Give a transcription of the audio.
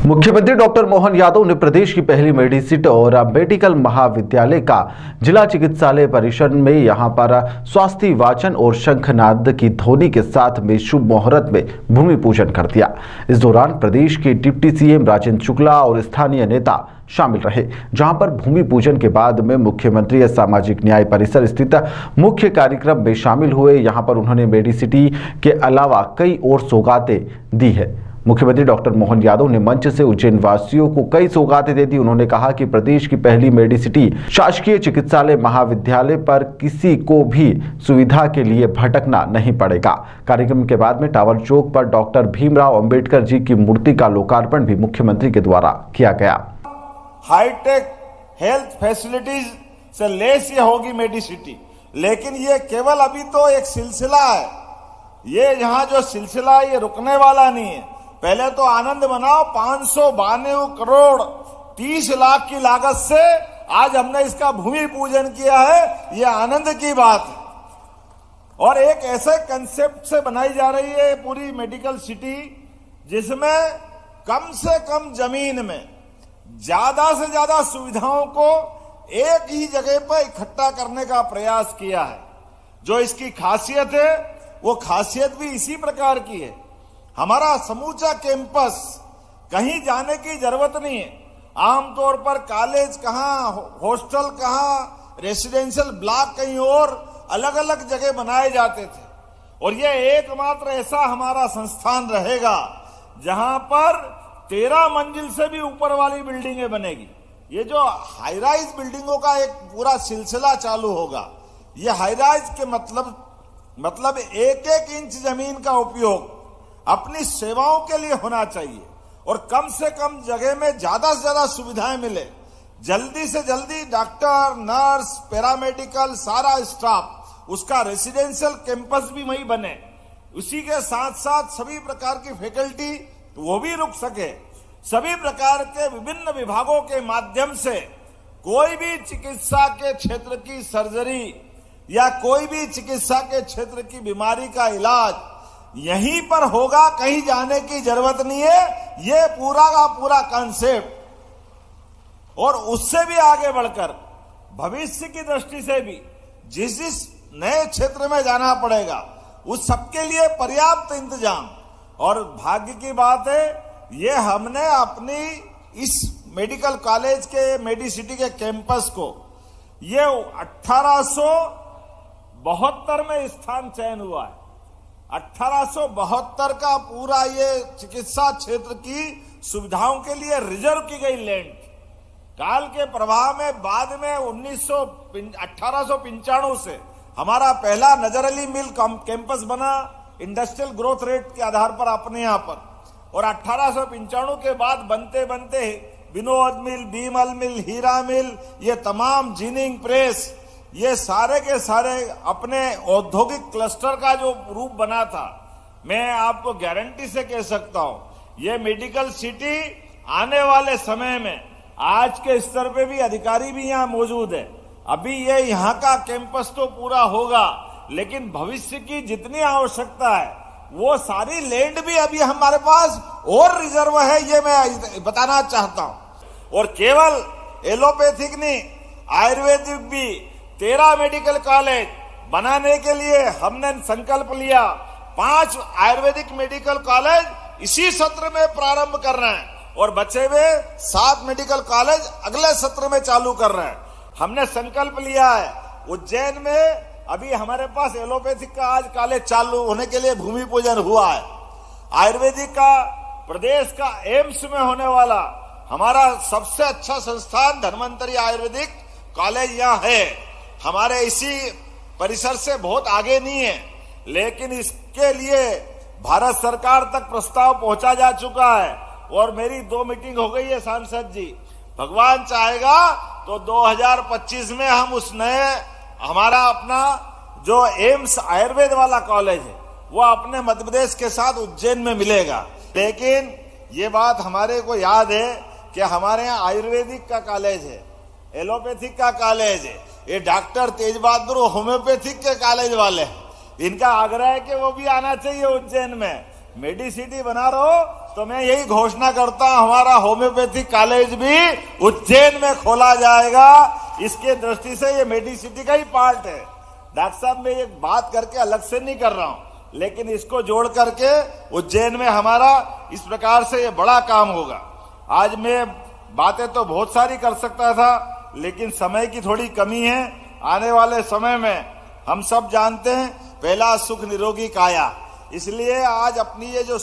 मुख्यमंत्री डॉक्टर मोहन यादव ने प्रदेश की पहली मेडिसिटी और मेडिकल महाविद्यालय का जिला चिकित्सालय परिसर में यहां पर स्वास्थ्य वाचन और शंखनाद की ध्वनि के साथ में शुभ मुहूर्त में भूमि पूजन कर दिया। इस दौरान प्रदेश के डिप्टी सीएम राजेंद्र शुक्ला और स्थानीय नेता शामिल रहे, जहां पर भूमि पूजन के बाद में मुख्यमंत्री सामाजिक न्याय परिसर स्थित मुख्य कार्यक्रम में शामिल हुए। यहां पर उन्होंने मेडिसिटी के अलावा कई और सौगातें दी है। मुख्यमंत्री डॉक्टर मोहन यादव ने मंच से उज्जैन वासियों को कई सौगातें दे दी। उन्होंने कहा कि प्रदेश की पहली मेडिसिटी शासकीय चिकित्सालय महाविद्यालय पर किसी को भी सुविधा के लिए भटकना नहीं पड़ेगा। कार्यक्रम के बाद में टावर चौक पर डॉक्टर भीमराव अंबेडकर जी की मूर्ति का लोकार्पण भी मुख्यमंत्री के द्वारा किया गया। हाईटेक हेल्थ फैसिलिटीज से लेस ये होगी मेडिसिटी, लेकिन ये केवल अभी तो एक सिलसिला है। ये यहाँ जो सिलसिला है ये रुकने वाला नहीं है। पहले तो आनंद मनाओ, 592 करोड़ 30 लाख की लागत से आज हमने इसका भूमि पूजन किया है। ये आनंद की बात है। और एक ऐसे कंसेप्ट से बनाई जा रही है पूरी मेडिकल सिटी, जिसमें कम से कम जमीन में ज्यादा से ज्यादा सुविधाओं को एक ही जगह पर इकट्ठा करने का प्रयास किया है। जो इसकी खासियत है वो खासियत भी इसी प्रकार की है। हमारा समूचा कैंपस, कहीं जाने की जरूरत नहीं है। आमतौर पर कॉलेज कहाँ, हॉस्टल कहाँ, रेसिडेंशियल ब्लॉक कहीं और अलग अलग जगह बनाए जाते थे, और ये एकमात्र ऐसा हमारा संस्थान रहेगा जहां पर 13 मंजिल से भी ऊपर वाली बिल्डिंगें बनेगी। ये जो हाई राइज बिल्डिंगों का एक पूरा सिलसिला चालू होगा। ये हाई राइज के मतलब एक एक इंच जमीन का उपयोग अपनी सेवाओं के लिए होना चाहिए, और कम से कम जगह में ज्यादा से ज्यादा सुविधाएं मिले। जल्दी से जल्दी डॉक्टर, नर्स, पैरामेडिकल सारा स्टाफ, उसका रेसिडेंशियल कैंपस भी वही बने। उसी के साथ साथ सभी प्रकार की फैकल्टी वो भी रुक सके। सभी प्रकार के विभिन्न विभागों के माध्यम से कोई भी चिकित्सा के क्षेत्र की सर्जरी या कोई भी चिकित्सा के क्षेत्र की बीमारी का इलाज यहीं पर होगा, कहीं जाने की जरूरत नहीं है। ये पूरा का पूरा कॉन्सेप्ट, और उससे भी आगे बढ़कर भविष्य की दृष्टि से भी जिस नए क्षेत्र में जाना पड़ेगा उस सबके लिए पर्याप्त इंतजाम। और भाग्य की बात है, ये हमने अपनी इस मेडिकल कॉलेज के मेडिसिटी के कैंपस को ये 1872 में स्थान चयन हुआ है। 1872 का पूरा ये चिकित्सा क्षेत्र की सुविधाओं के लिए रिजर्व की गई लैंड। काल के प्रभाव में बाद में 1895 से हमारा पहला नजर अली मिल कैंपस बना, इंडस्ट्रियल ग्रोथ रेट के आधार पर अपने यहाँ पर। और 1895 के बाद बनते बनते विनोद मिल, बीमल मिल, हीरा मिल, ये तमाम जीनिंग प्रेस, ये सारे के सारे अपने औद्योगिक क्लस्टर का जो रूप बना था। मैं आपको गारंटी से कह सकता हूं, ये मेडिकल सिटी आने वाले समय में, आज के स्तर पे भी अधिकारी भी यहां मौजूद है। अभी ये यहाँ का कैंपस तो पूरा होगा, लेकिन भविष्य की जितनी आवश्यकता है वो सारी लैंड भी अभी हमारे पास और रिजर्व है, ये मैं बताना चाहता हूं। और केवल एलोपैथिक नहीं, आयुर्वेदिक भी 13 मेडिकल कॉलेज बनाने के लिए हमने संकल्प लिया। 5 आयुर्वेदिक मेडिकल कॉलेज इसी सत्र में प्रारंभ कर रहे हैं, और बचे हुए 7 मेडिकल कॉलेज अगले सत्र में चालू कर रहे हैं। हमने संकल्प लिया है। उज्जैन में अभी हमारे पास एलोपैथिक का आज कॉलेज चालू होने के लिए भूमि पूजन हुआ है। आयुर्वेदिक का प्रदेश का एम्स में होने वाला हमारा सबसे अच्छा संस्थान धन्वंतरी आयुर्वेदिक कॉलेज यहाँ है। हमारे इसी परिसर से बहुत आगे नहीं है, लेकिन इसके लिए भारत सरकार तक प्रस्ताव पहुंचा जा चुका है, और मेरी 2 मीटिंग हो गई है सांसद जी। भगवान चाहेगा तो 2025 में हम उस नए, हमारा अपना जो एम्स आयुर्वेद वाला कॉलेज है वो अपने मध्य प्रदेश के साथ उज्जैन में मिलेगा। लेकिन ये बात हमारे को याद है कि हमारे यहाँ आयुर्वेदिक का कॉलेज है, एलोपैथिक का कॉलेज है, ये डॉक्टर तेज बहादुर होम्योपैथिक के कॉलेज वाले हैं। इनका आग्रह है कि वो भी आना चाहिए उज्जैन में। मेडिसिटी बना रहे हो तो मैं यही घोषणा करता हूं, हमारा होम्योपैथिक कॉलेज भी उज्जैन में खोला जाएगा। इसके दृष्टि से ये मेडिसिटी का ही पार्ट है। डॉक्टर साहब, मैं एक बात करके अलग से नहीं कर रहा हूं, लेकिन इसको जोड़ करके उज्जैन में हमारा इस प्रकार से ये बड़ा काम होगा। आज मैं बातें तो बहुत सारी कर सकता था, लेकिन समय की थोड़ी कमी है। आने वाले समय में हम सब जानते हैं, पहला सुख निरोगी काया, इसलिए आज अपनी ये जो